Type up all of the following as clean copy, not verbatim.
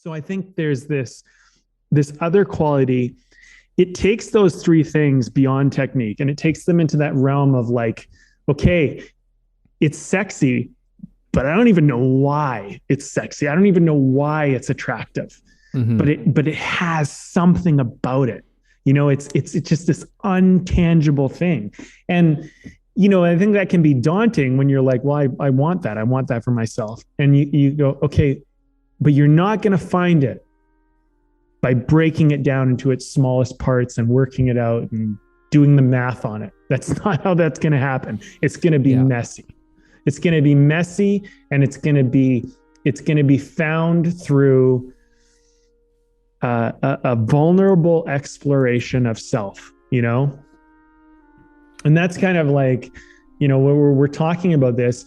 So I think there's this other quality. It takes those three things beyond technique and it takes them into that realm of like, okay, it's sexy, but I don't even know why it's sexy. I don't even know why it's attractive, but it has something about it. It's just this untangible thing. And, I think that can be daunting when you're like, well, I want that. I want that for myself. And you go, okay, but you're not going to find it by breaking it down into its smallest parts and working it out and doing the math on it. That's not how that's going to happen. It's going to be messy. It's going to be messy, and it's going to be found through a vulnerable exploration of self, and that's kind of like, when we're talking about this,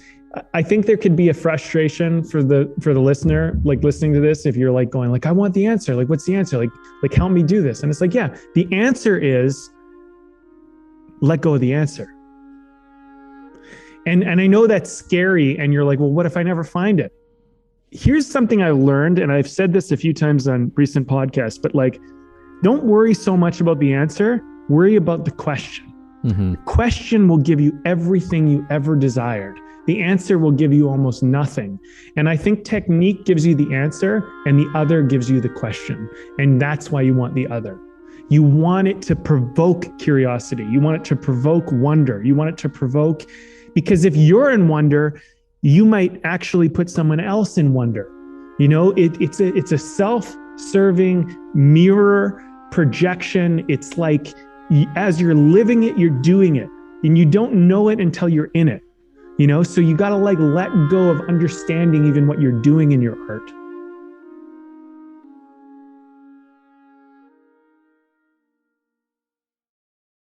I think there could be a frustration for the listener, like listening to this, if you're like going like, I want the answer. Like, what's the answer? Like help me do this. And it's like, yeah, the answer is let go of the answer. And I know that's scary. And you're like, well, what if I never find it? Here's something I learned. And I've said this a few times on recent podcasts, but like, don't worry so much about the answer. Worry about the question. The question will give you everything you ever desired. The answer will give you almost nothing. And I think technique gives you the answer and the other gives you the question. And that's why you want the other. You want it to provoke curiosity. You want it to provoke wonder. You want it to provoke, because if you're in wonder, you might actually put someone else in wonder. It's a self-serving mirror projection. It's like, as you're living it, you're doing it, and you don't know it until you're in it. So you got to like let go of understanding even what you're doing in your art.